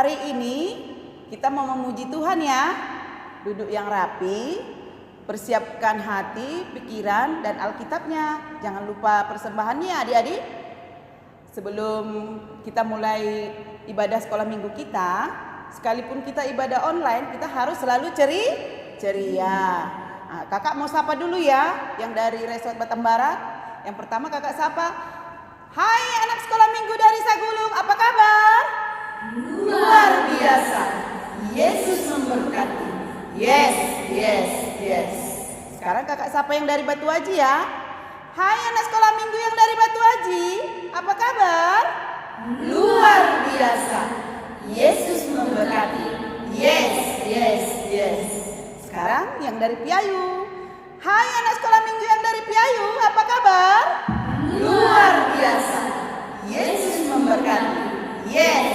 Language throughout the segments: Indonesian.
Hari ini kita mau memuji Tuhan ya. Duduk yang rapi, persiapkan hati, pikiran, dan Alkitabnya. Jangan lupa persembahannya adik-adik. Sebelum kita mulai ibadah sekolah minggu kita, sekalipun kita ibadah online, kita harus selalu ceria. Nah, kakak mau sapa dulu ya, yang dari Resort Batam Barat. Yang pertama kakak sapa. Hai anak sekolah minggu dari Sagulung, apa kabar? Luar biasa. Yesus memberkati. Yes. Sekarang kakak sapa yang dari Batu Aji ya. Hai anak sekolah minggu yang dari Batu Aji, apa kabar? Luar biasa. Yesus memberkati. Yes. Sekarang yang dari Piayu. Hai anak sekolah minggu yang dari Piayu, apa kabar? Luar biasa. Yesus memberkati. Yes.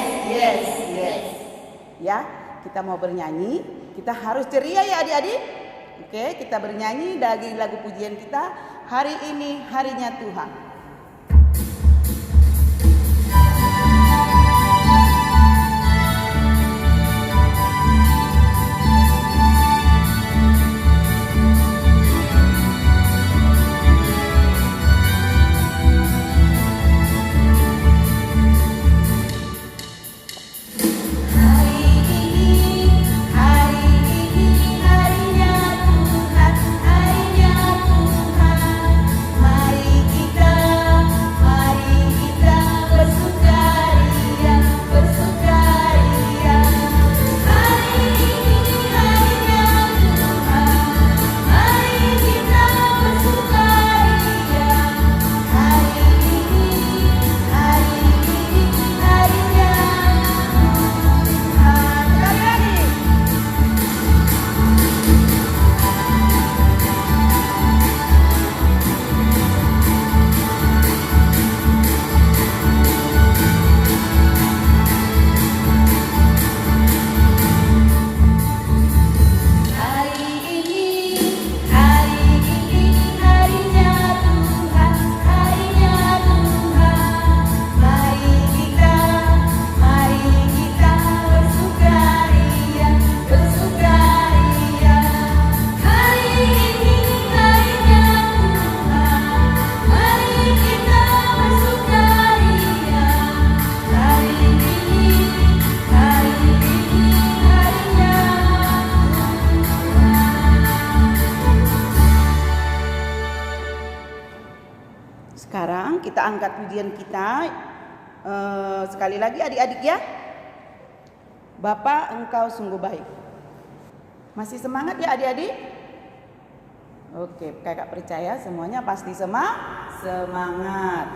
Ya, kita mau bernyanyi. Kita harus ceria ya adik-adik. Oke, kita bernyanyi dari lagu pujian kita. Hari ini harinya Tuhan. Sekarang kita angkat pujian kita sekali lagi adik-adik ya. Bapa, Engkau sungguh baik. Masih semangat ya adik-adik? Oke, kakak percaya semuanya pasti semangat.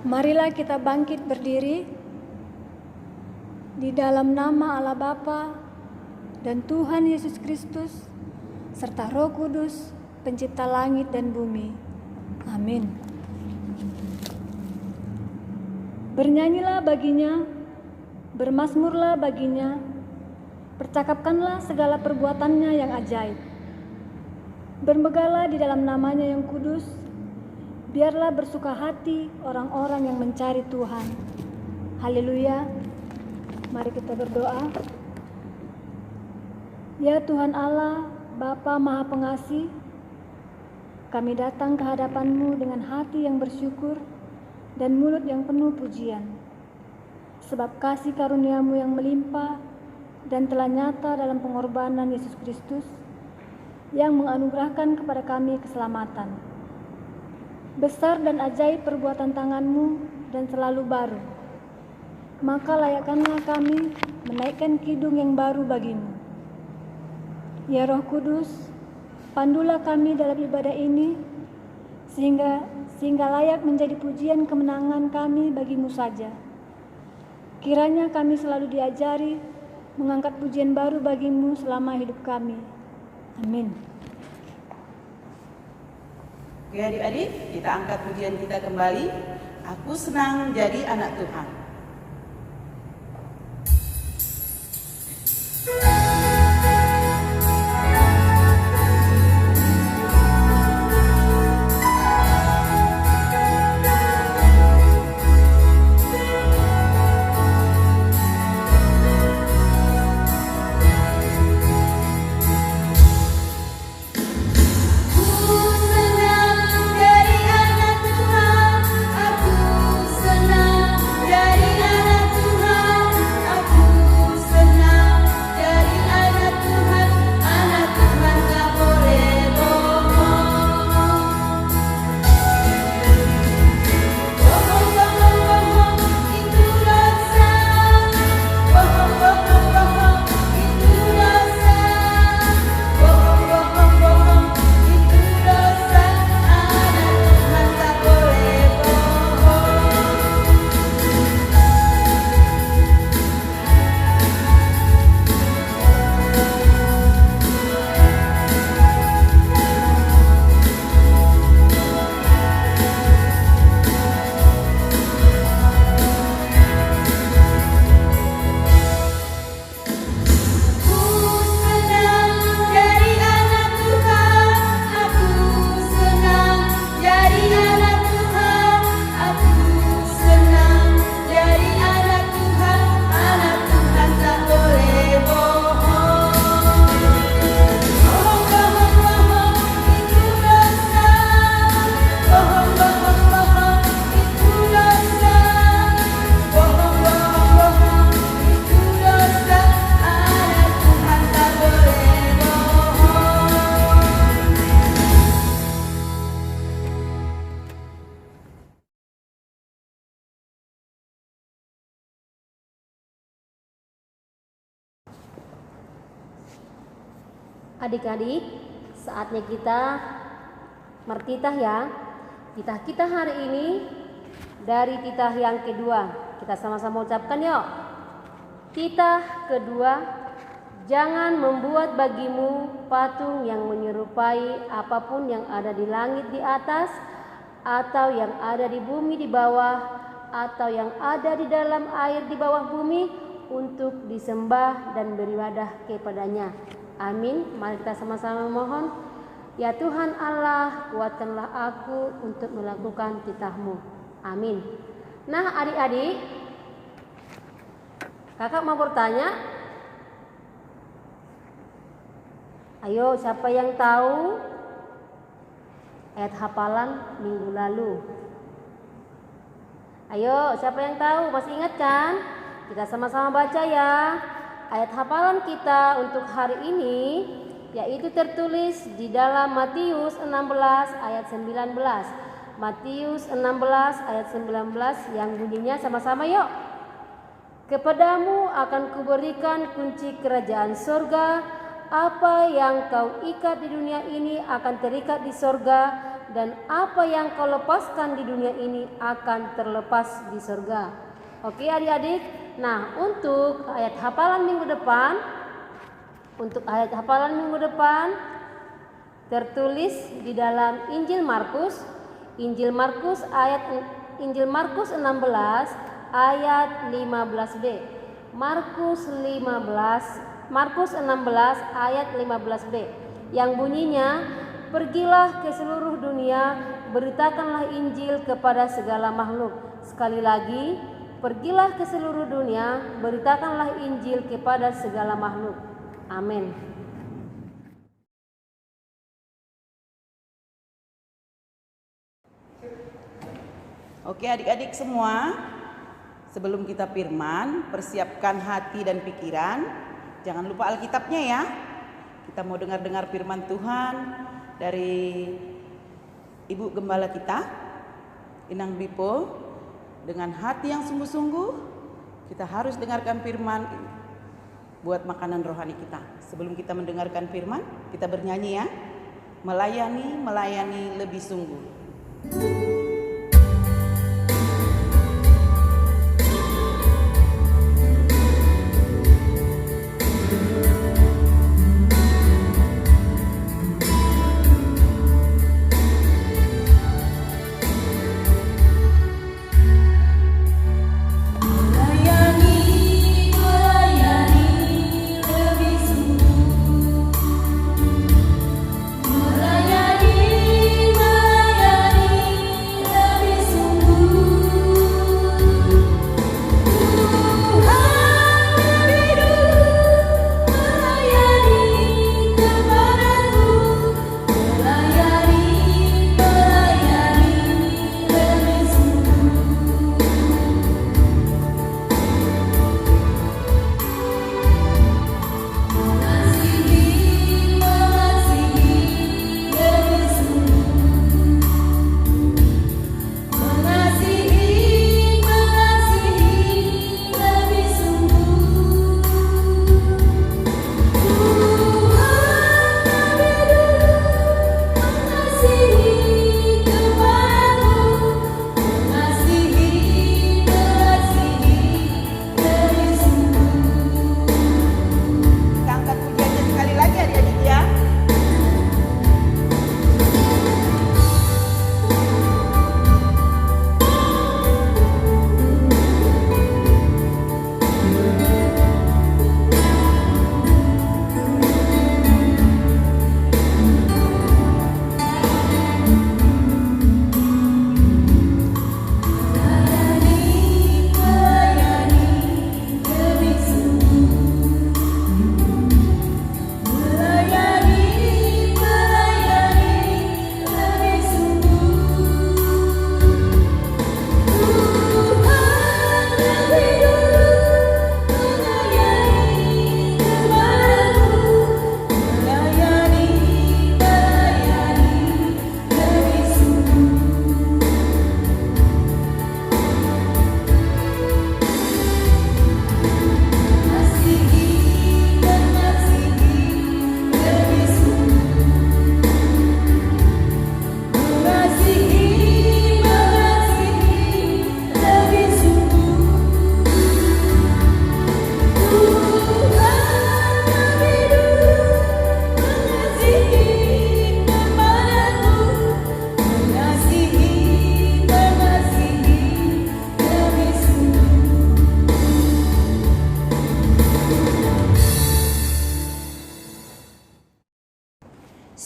Marilah kita bangkit berdiri di dalam nama Allah Bapa dan Tuhan Yesus Kristus serta Roh Kudus, pencipta langit dan bumi. Amin. Bernyanyilah baginya, bermazmurlah baginya, percakapkanlah segala perbuatannya yang ajaib. Bermegahlah di dalam namanya yang kudus, biarlah bersuka hati orang-orang yang mencari Tuhan. Haleluya. Mari kita berdoa. Ya Tuhan Allah, Bapa Maha Pengasih, kami datang ke hadapan-Mu dengan hati yang bersyukur dan mulut yang penuh pujian. Sebab kasih karunia-Mu yang melimpah dan telah nyata dalam pengorbanan Yesus Kristus yang menganugerahkan kepada kami keselamatan. Besar dan ajaib perbuatan tangan-Mu dan selalu baru. Maka layakkanlah kami menaikkan kidung yang baru bagi-Mu. Ya Roh Kudus, pandulah kami dalam ibadah ini sehingga layak menjadi pujian kemenangan kami bagi-Mu saja. Kiranya kami selalu diajari mengangkat pujian baru bagi-Mu selama hidup kami. Amin. Oke adik-adik, kita angkat pujian kita kembali. Aku senang jadi anak Tuhan. Adik-adik, saatnya kita mertitah ya. Titah kita hari ini dari titah yang kedua. Kita sama-sama ucapkan yuk. Titah kedua, jangan membuat bagimu patung yang menyerupai apapun yang ada di langit di atas, atau yang ada di bumi di bawah, atau yang ada di dalam air di bawah bumi, untuk disembah dan beribadah kepadanya. Amin. Mari kita sama-sama mohon. Ya Tuhan Allah, kuatkanlah aku untuk melakukan titah-Mu. Amin. Nah adik-adik, kakak mau bertanya. Ayo, siapa yang tahu ayat hafalan minggu lalu? Ayo, siapa yang tahu? Masih ingat kan? Kita sama-sama baca ya. Ayat hafalan kita untuk hari ini yaitu tertulis di dalam Matius 16 ayat 19. Matius 16 ayat 19 yang bunyinya sama-sama yuk. Kepadamu akan kuberikan kunci kerajaan surga. Apa yang kau ikat di dunia ini akan terikat di surga, dan apa yang kau lepaskan di dunia ini akan terlepas di surga. Oke adik-adik. Nah, untuk ayat hafalan minggu depan, tertulis di dalam Injil Markus 16 ayat 15b. Markus 16 ayat 15b yang bunyinya, pergilah ke seluruh dunia, beritakanlah Injil kepada segala makhluk. Sekali lagi, pergilah ke seluruh dunia, beritakanlah Injil kepada segala makhluk. Amin. Oke adik-adik semua, sebelum kita firman, persiapkan hati dan pikiran. Jangan lupa Alkitabnya ya. Kita mau dengar-dengar firman Tuhan dari Ibu Gembala kita, Inang Bipo. Dengan hati yang sungguh-sungguh, kita harus dengarkan firman buat makanan rohani kita. Sebelum kita mendengarkan firman, kita bernyanyi ya. Melayani lebih sungguh.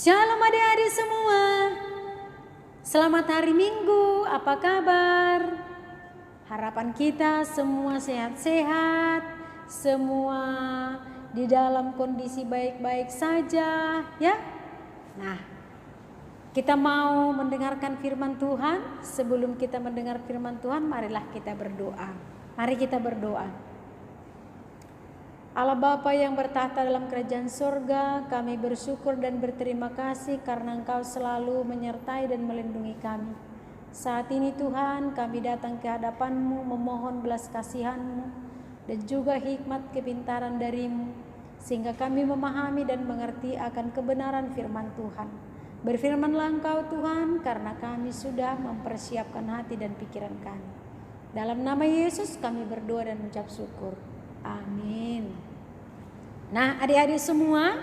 Shalom adik-adik semua. Selamat hari Minggu, apa kabar? Harapan kita semua sehat-sehat, semua di dalam kondisi baik-baik saja ya. Nah, kita mau mendengarkan firman Tuhan. Sebelum kita mendengar firman Tuhan, marilah kita berdoa. Mari kita berdoa. Allah Bapa yang bertahta dalam kerajaan surga, kami bersyukur dan berterima kasih karena Engkau selalu menyertai dan melindungi kami. Saat ini Tuhan, kami datang ke hadapan-Mu memohon belas kasihan-Mu dan juga hikmat kepintaran dari-Mu, sehingga kami memahami dan mengerti akan kebenaran firman Tuhan. Berfirmanlah Engkau Tuhan, karena kami sudah mempersiapkan hati dan pikiran kami. Dalam nama Yesus kami berdoa dan mengucap syukur. Amin. Nah, adik-adik semua,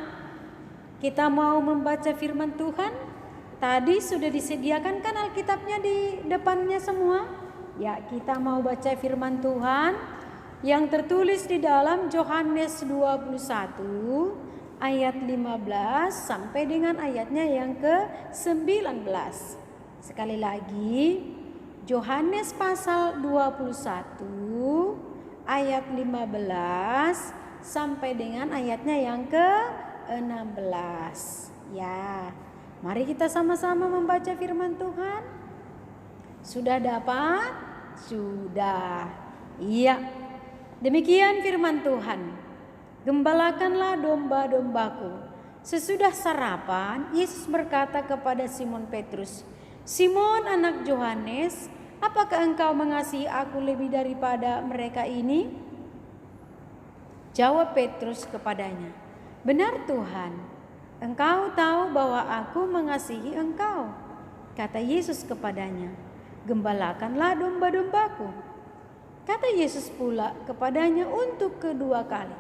kita mau membaca firman Tuhan. Tadi sudah disediakan kan Alkitabnya di depannya semua? Ya, kita mau baca firman Tuhan yang tertulis di dalam Yohanes 21 ayat 15 sampai dengan ayatnya yang ke-19. Sekali lagi, Yohanes pasal 21 ayat 15 sampai dengan ayatnya yang ke-16. Ya, mari kita sama-sama membaca firman Tuhan. Sudah dapat? Sudah. Iya. Demikian firman Tuhan. Gembalakanlah domba-dombaku. Sesudah sarapan, Yesus berkata kepada Simon Petrus, "Simon anak Yohanes, apakah engkau mengasihi aku lebih daripada mereka ini?" Jawab Petrus kepadanya, "Benar Tuhan, Engkau tahu bahwa aku mengasihi Engkau." Kata Yesus kepadanya, "Gembalakanlah domba-dombaku." Kata Yesus pula kepadanya untuk kedua kali,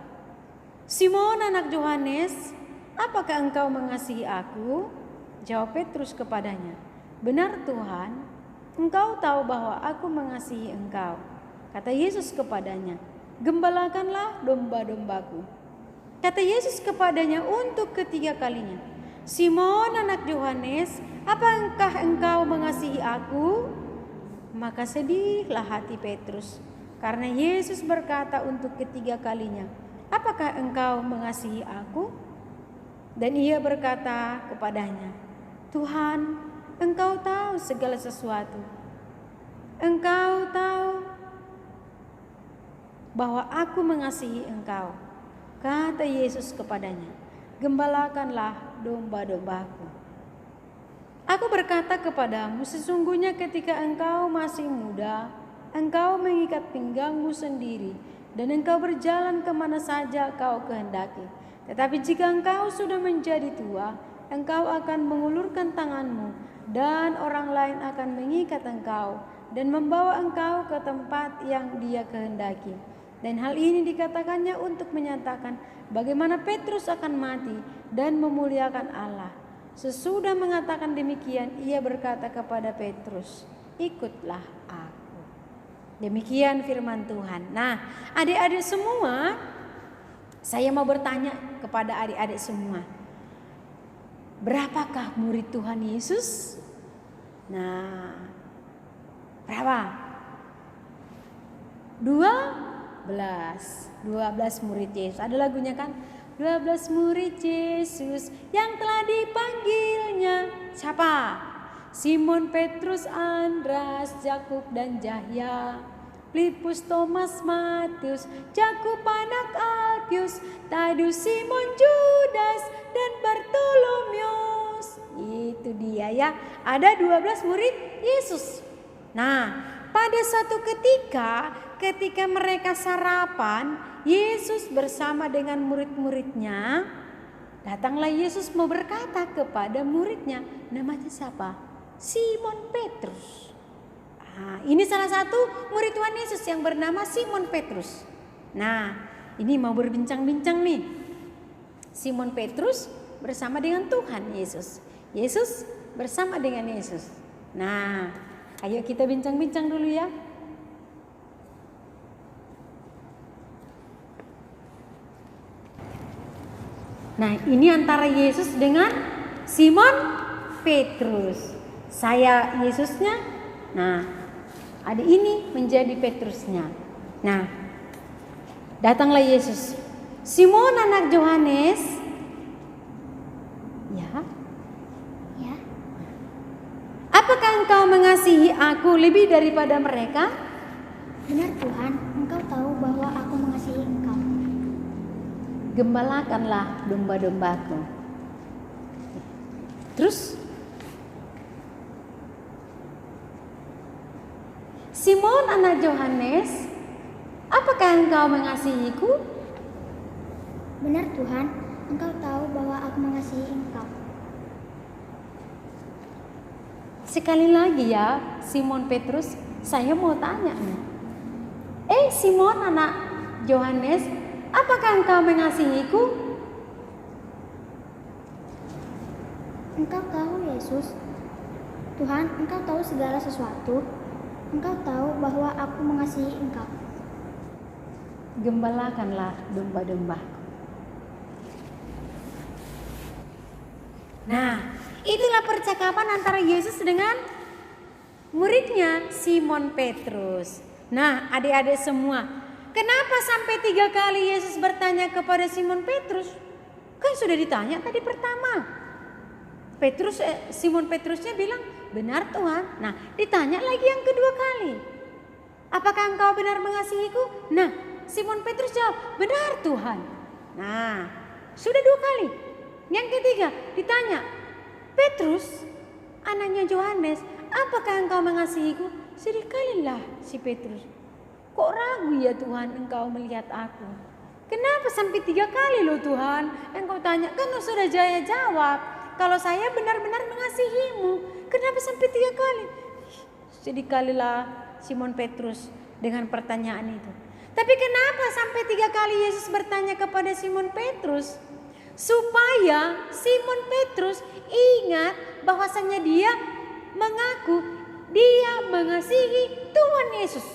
"Simon anak Yohanes, apakah engkau mengasihi aku?" Jawab Petrus kepadanya, "Benar Tuhan, Engkau tahu bahwa aku mengasihi Engkau." Kata Yesus kepadanya, "Gembalakanlah domba-dombaku." Kata Yesus kepadanya untuk ketiga kalinya, "Simon anak Yohanes, apakah engkau mengasihi aku?" Maka sedihlah hati Petrus, karena Yesus berkata untuk ketiga kalinya, "Apakah engkau mengasihi aku?" Dan ia berkata kepadanya, "Tuhan, Engkau tahu segala sesuatu. Engkau tahu bahwa aku mengasihi Engkau." Kata Yesus kepadanya, "Gembalakanlah domba-dombaku. Aku berkata kepadamu, sesungguhnya ketika engkau masih muda, engkau mengikat pinggangmu sendiri, dan engkau berjalan kemana saja kau kehendaki. Tetapi jika engkau sudah menjadi tua, engkau akan mengulurkan tanganmu, dan orang lain akan mengikat engkau dan membawa engkau ke tempat yang Dia kehendaki." Dan hal ini dikatakannya untuk menyatakan bagaimana Petrus akan mati dan memuliakan Allah. Sesudah mengatakan demikian, ia berkata kepada Petrus, "Ikutlah aku." Demikian firman Tuhan. Nah, adik-adik semua, saya mau bertanya kepada adik-adik semua, berapakah murid Tuhan Yesus? Nah, berapa? 12 murid Yesus. Ada lagunya kan? 12 murid Yesus yang telah dipanggilnya. Siapa? Simon, Petrus, Andreas, Yakub dan Yahya, Filipus, Thomas, Matius, Yakub anak Alfius, Tadus, Simon, Judas dan Bartolomeus. Itu dia ya. Ada 12 murid Yesus. Nah, pada suatu ketika mereka sarapan, Yesus bersama dengan murid-muridnya, datanglah Yesus mau berkata kepada muridnya, namanya siapa? Simon Petrus. Nah, ini salah satu murid Tuhan Yesus yang bernama Simon Petrus. Nah, ini mau berbincang-bincang nih. Simon Petrus bersama dengan Tuhan Yesus. Yesus bersama dengan Yesus. Nah, ayo kita bincang-bincang dulu ya. Nah, ini antara Yesus dengan Simon Petrus. Saya Yesusnya. Nah, adik ini menjadi Petrusnya. Nah, datanglah Yesus. "Simon anak Yohanes." Ya. "Apakah engkau mengasihi aku lebih daripada mereka?" Benar Tuhan, Engkau tahu bahwa aku mengasihi Engkau. "Gembalakanlah domba-dombaku." Terus, "Simon anak Yohanes, apakah engkau mengasihiku?" Benar Tuhan, Engkau tahu bahwa aku mengasihi Engkau. Sekali lagi ya, Simon Petrus, saya mau tanya nih. Simon anak Yohanes, apakah engkau mengasihiku? Engkau tahu, Yesus. Tuhan, Engkau tahu segala sesuatu. Engkau tahu bahwa aku mengasihi Engkau. Gembalakanlah domba-domba. Nah, itulah percakapan antara Yesus dengan muridnya Simon Petrus. Nah, adik-adik semua, kenapa sampai 3 kali Yesus bertanya kepada Simon Petrus? Kan sudah ditanya tadi pertama. Simon Petrusnya bilang, benar Tuhan. Nah, ditanya lagi yang kedua kali. Apakah engkau benar mengasihiku? Nah, Simon Petrus jawab, benar Tuhan. Nah, sudah 2 kali. Yang ketiga ditanya, Petrus, anaknya Yohanes, apakah engkau mengasihiku? Sedikalilah si Petrus, kok ragu ya Tuhan engkau melihat aku? Kenapa sampai 3 kali loh Tuhan? Engkau tanya, kan sudah saya jawab, kalau saya benar-benar mengasihimu. Kenapa sampai 3 kali? Sedikalilah Simon Petrus dengan pertanyaan itu. Tapi kenapa sampai 3 kali Yesus bertanya kepada Simon Petrus? Supaya Simon Petrus ingat bahwasanya dia mengaku dia mengasihi Tuhan Yesus.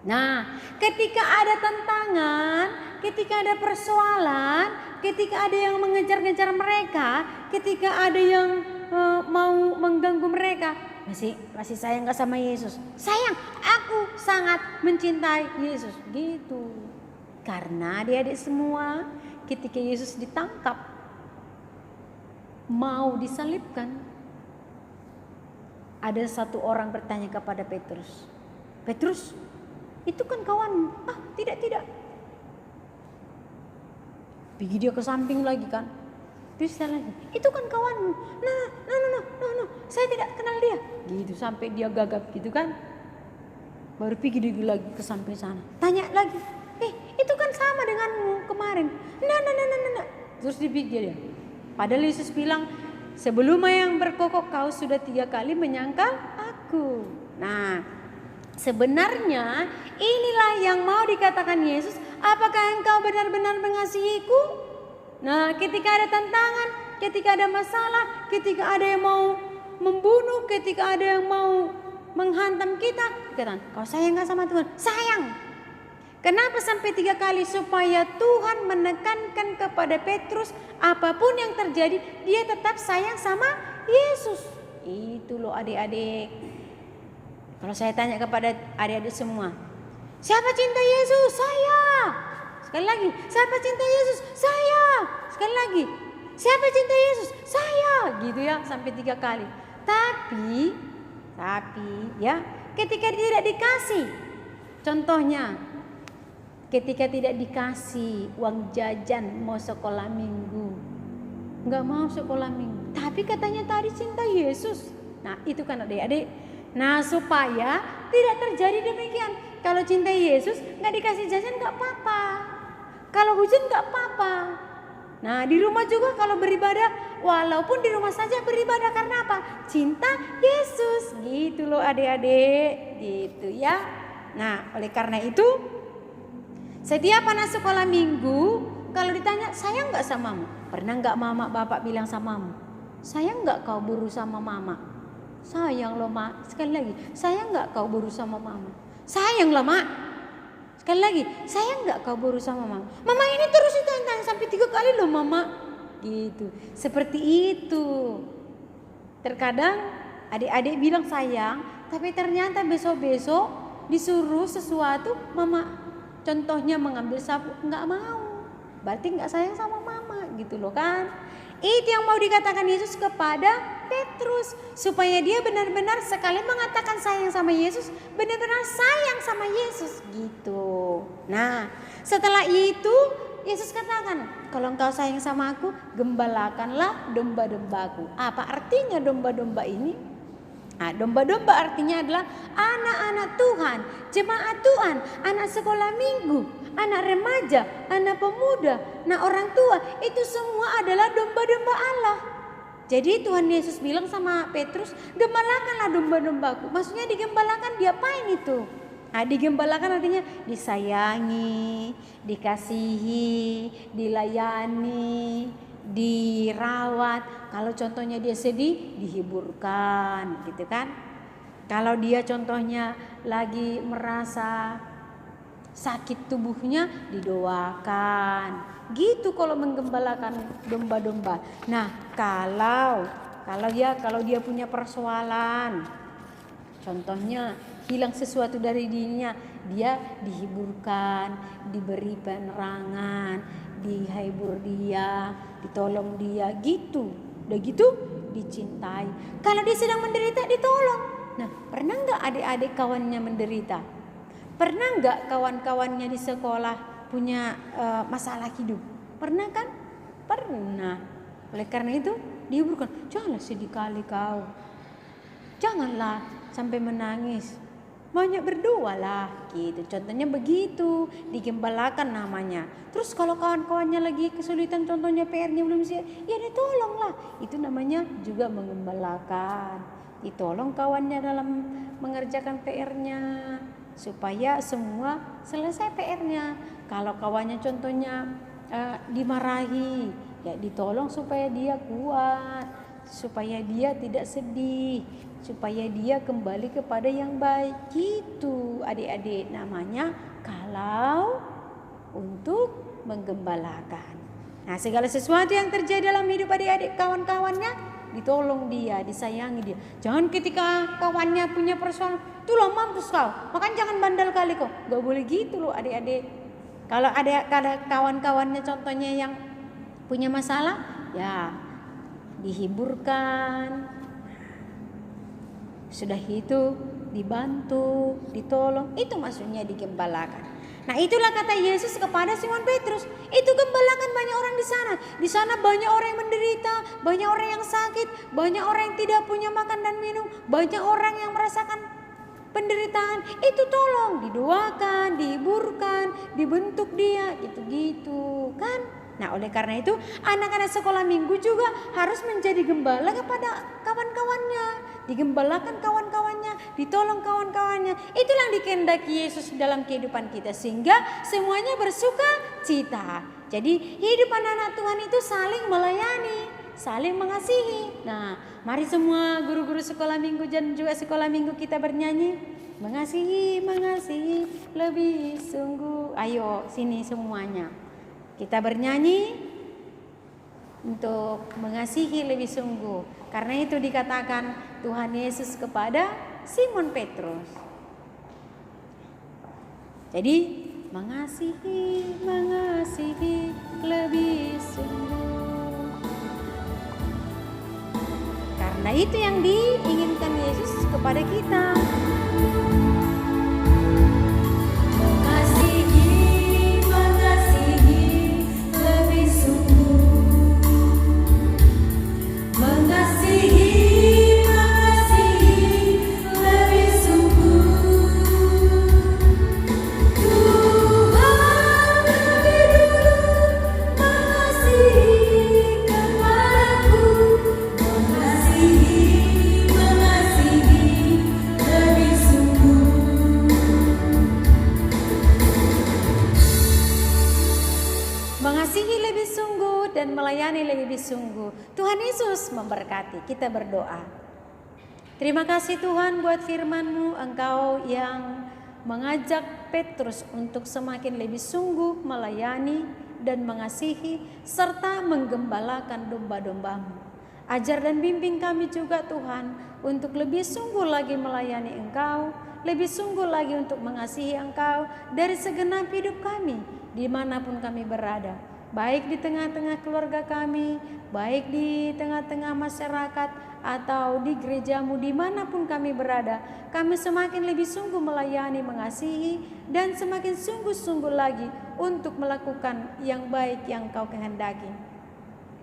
Nah, ketika ada tantangan, ketika ada persoalan, ketika ada yang mengejar-ngejar mereka, ketika ada yang mau mengganggu mereka, masih sayang gak sama Yesus? Sayang, aku sangat mencintai Yesus. Gitu. Karena adik-adik semua, ketika Yesus ditangkap, mau disalibkan, ada satu orang bertanya kepada Petrus, Petrus, itu kan kawanmu? Tidak. Pergi dia ke samping lagi kan. Terus lagi, itu kan kawanmu. No, saya tidak kenal dia. Gitu sampai dia gagap gitu kan. Baru pergi dia lagi ke samping sana. Tanya lagi, itu kan sama denganmu kemarin. Nah. Terus dipikir dia. Padahal Yesus bilang, sebelum ayam berkokok kau sudah 3 kali menyangkal aku. Nah, sebenarnya inilah yang mau dikatakan Yesus. Apakah engkau benar-benar mengasihiku? Nah, ketika ada tantangan, ketika ada masalah, ketika ada yang mau membunuh, ketika ada yang mau menghantam kita, katakan, kau sayang gak sama Tuhan? Sayang. Kenapa sampai 3 kali? Supaya Tuhan menekankan kepada Petrus, apapun yang terjadi, dia tetap sayang sama Yesus. Itu loh adik-adik. Kalau saya tanya kepada adik-adik semua, siapa cinta Yesus? Saya. Sekali lagi, siapa cinta Yesus? Saya. Sekali lagi, siapa cinta Yesus? Saya. Gitu ya, sampai 3 kali. Tapi ya, ketika tidak dikasih, contohnya, ketika tidak dikasih uang jajan mau sekolah minggu, nggak mau sekolah minggu, tapi katanya tadi cinta Yesus. Nah, itu kan adik-adik. Nah, supaya tidak terjadi demikian. Kalau cinta Yesus nggak dikasih jajan nggak apa-apa. Kalau hujan nggak apa-apa. Nah, di rumah juga kalau beribadah, walaupun di rumah saja beribadah, karena apa? Cinta Yesus. Gitu loh adik-adik. Gitu ya. Nah, oleh karena itu, setiap anak sekolah minggu, kalau ditanya, sayang gak samamu? Pernah gak mama bapak bilang samamu? Sayang gak kau buru sama mama? Sayang loh mak. Sekali lagi, sayang gak kau buru sama mama? Sayang lah mak. Sekali lagi, sayang gak kau buru sama mama? Mama ini terus ditanya sampai 3 kali loh mama. Gitu. Seperti itu. Terkadang adik-adik bilang sayang, tapi ternyata besok-besok disuruh sesuatu, mama contohnya mengambil sapu, nggak mau. Berarti nggak sayang sama mama gitu loh kan. Itu yang mau dikatakan Yesus kepada Petrus. Supaya dia benar-benar sekali mengatakan sayang sama Yesus, benar-benar sayang sama Yesus gitu. Nah, setelah itu Yesus katakan, kalau engkau sayang sama aku, gembalakanlah domba-dombaku. Apa artinya domba-domba ini? Nah, domba-domba artinya adalah anak-anak Tuhan, jemaat Tuhan, anak sekolah minggu, anak remaja, anak pemuda, nah orang tua, itu semua adalah domba-domba Allah. Jadi Tuhan Yesus bilang sama Petrus, gembalakanlah domba-dombaku. Maksudnya digembalakan, diapain itu? Nah, digembalakan artinya disayangi, dikasihi, dilayani, dirawat. Kalau contohnya dia sedih, dihiburkan, gitu kan? Kalau dia contohnya lagi merasa sakit tubuhnya, didoakan. Gitu kalau menggembalakan domba-domba. Nah, kalau dia punya persoalan, contohnya hilang sesuatu dari dirinya, dia dihiburkan, diberi penerangan, dihibur dia, ditolong dia, gitu. Udah gitu dicintai. Kalau dia sedang menderita, ditolong. Nah, pernah nggak adik-adik kawannya menderita? Pernah nggak kawan-kawannya di sekolah punya masalah hidup? Pernah kan? Pernah. Oleh karena itu dihiburkan. Janganlah sedih kali kau. Janganlah sampai menangis. Banyak berdoalah gitu. Contohnya begitu, digembalakan namanya. Terus kalau kawan-kawannya lagi kesulitan, contohnya PR-nya belum siap, ya ditolonglah. Itu namanya juga menggembalakan. Ditolong kawannya dalam mengerjakan PR-nya supaya semua selesai PR-nya. Kalau kawannya contohnya dimarahi, ya ditolong supaya dia kuat, supaya dia tidak sedih, supaya dia kembali kepada yang baik. Gitu adik-adik, namanya kalau untuk menggembalakan. Nah, segala sesuatu yang terjadi dalam hidup adik-adik kawan-kawannya, ditolong dia, disayangi dia. Jangan ketika kawannya punya persoalan, itulah mampus kau, makanya jangan bandel kali kau. Gak boleh gitu loh adik-adik. Kalau ada kawan-kawannya contohnya yang punya masalah, ya dihiburkan. Sudah itu dibantu, ditolong. Itu maksudnya digembalakan. Nah, itulah kata Yesus kepada Simon Petrus. Itu gembalakan banyak orang di sana. Di sana banyak orang yang menderita, banyak orang yang sakit, banyak orang yang tidak punya makan dan minum, banyak orang yang merasakan penderitaan. Itu tolong, didoakan, dihiburkan, dibentuk dia, gitu-gitu kan. Nah, oleh karena itu anak-anak sekolah minggu juga harus menjadi gembala kepada kawan-kawannya, digembalakan kawan-kawannya, ditolong kawan-kawannya. Itulah yang dikehendaki Yesus dalam kehidupan kita, sehingga semuanya bersuka cita. Jadi hidup anak-anak Tuhan itu saling melayani, saling mengasihi. Nah, mari semua guru-guru sekolah minggu dan juga sekolah minggu kita bernyanyi, mengasihi, mengasihi lebih sungguh. Ayo sini semuanya, kita bernyanyi untuk mengasihi lebih sungguh. Karena itu dikatakan Tuhan Yesus kepada Simon Petrus. Jadi mengasihi, mengasihi lebih sungguh. Karena itu yang diinginkan Yesus kepada kita. Dan melayani lebih sungguh. Tuhan Yesus memberkati. Kita berdoa. Terima kasih Tuhan buat firman-Mu. Engkau yang mengajak Petrus untuk semakin lebih sungguh melayani dan mengasihi serta menggembalakan domba-domba-Mu. Ajar dan bimbing kami juga Tuhan untuk lebih sungguh lagi melayani Engkau, lebih sungguh lagi untuk mengasihi Engkau dari segenap hidup kami dimanapun kami berada. Baik di tengah-tengah keluarga kami, baik di tengah-tengah masyarakat atau di gereja-Mu dimanapun kami berada, kami semakin lebih sungguh melayani, mengasihi, dan semakin sungguh-sungguh lagi untuk melakukan yang baik yang Kau kehendaki.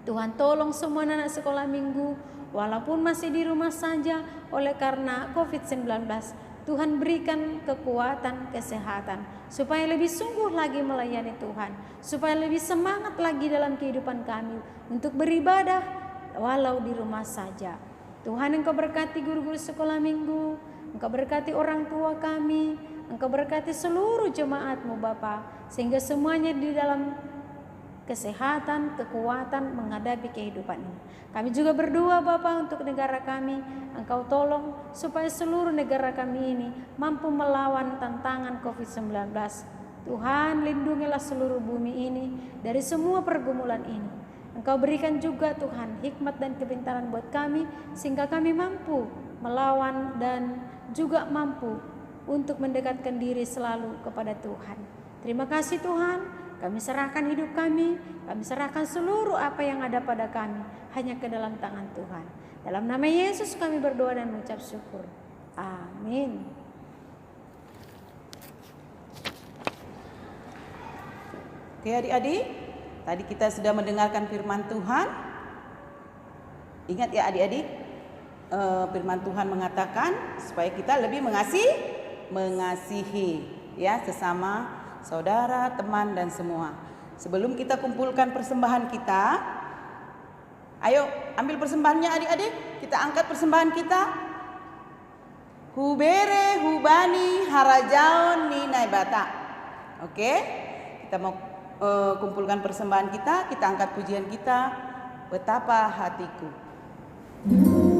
Tuhan tolong semua anak sekolah minggu, walaupun masih di rumah saja oleh karena COVID-19, Tuhan berikan kekuatan, kesehatan, supaya lebih sungguh lagi melayani Tuhan, supaya lebih semangat lagi dalam kehidupan kami untuk beribadah, walau di rumah saja. Tuhan, Engkau berkati guru-guru sekolah minggu, Engkau berkati orang tua kami, Engkau berkati seluruh jemaat-Mu Bapa, sehingga semuanya di dalam kesehatan, kekuatan menghadapi kehidupan ini. Kami juga berdoa Bapa untuk negara kami, Engkau tolong supaya seluruh negara kami ini mampu melawan tantangan COVID-19. Tuhan, lindungilah seluruh bumi ini dari semua pergumulan ini. Engkau berikan juga Tuhan hikmat dan kepintaran buat kami, sehingga kami mampu melawan dan juga mampu untuk mendekatkan diri selalu kepada Tuhan. Terima kasih Tuhan, kami serahkan hidup kami serahkan seluruh apa yang ada pada kami hanya ke dalam tangan Tuhan. Dalam nama Yesus kami berdoa dan mengucap syukur. Amin. Oke adik-adik, tadi kita sudah mendengarkan firman Tuhan. Ingat ya adik-adik, firman Tuhan mengatakan supaya kita lebih mengasihi ya sesama saudara, teman dan semua. Sebelum kita kumpulkan persembahan kita, ayo ambil persembahannya adik-adik. Kita angkat persembahan kita. Hubere hubani harajaon ninai bata. Oke, kita mau kumpulkan persembahan kita angkat pujian kita, betapa hatiku. Terima kasih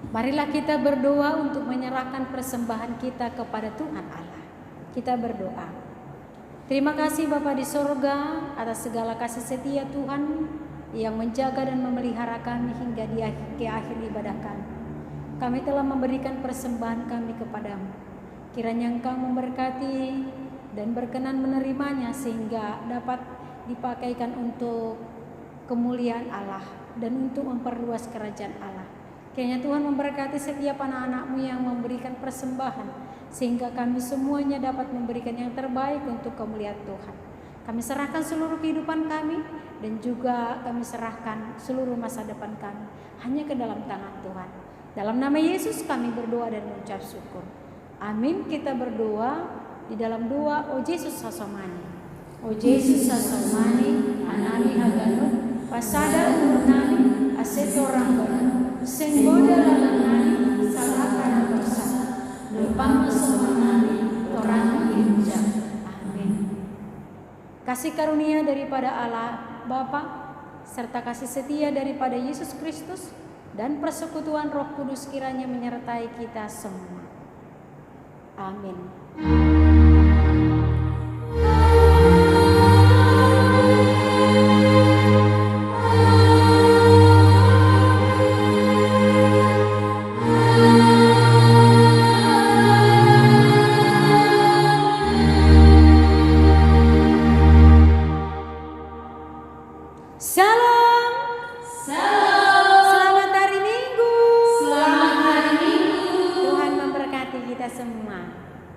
Marilah kita berdoa untuk menyerahkan persembahan kita kepada Tuhan Allah. Kita berdoa. Terima kasih Bapa di sorga atas segala kasih setia Tuhan yang menjaga dan memelihara kami hingga di akhir ibadah kami. Kami telah memberikan persembahan kami kepadamu. Kiranya Engkau memberkati dan berkenan menerimanya sehingga dapat dipakaikan untuk kemuliaan Allah dan untuk memperluas kerajaan Allah. Kiranya Tuhan memberkati setiap anak-anak-Mu yang memberikan persembahan sehingga kami semuanya dapat memberikan yang terbaik untuk kemuliaan Tuhan. Kami serahkan seluruh kehidupan kami dan juga kami serahkan seluruh masa depan kami hanya ke dalam tangan Tuhan. Dalam nama Yesus kami berdoa dan mengucap syukur. Amin. Kita berdoa di dalam doa O Yesus Sasamani. O Yesus Sasamani, anani haganu, pasada umurnani, asetorang baru. Senggoda lalanani, salahkan bersama. Lupama semanani, orang hijab. Amin. Kasih karunia daripada Allah Bapa serta kasih setia daripada Yesus Kristus dan persekutuan Roh Kudus kiranya menyertai kita semua. Amin. Salam. Selamat hari Minggu. Tuhan memberkati kita semua.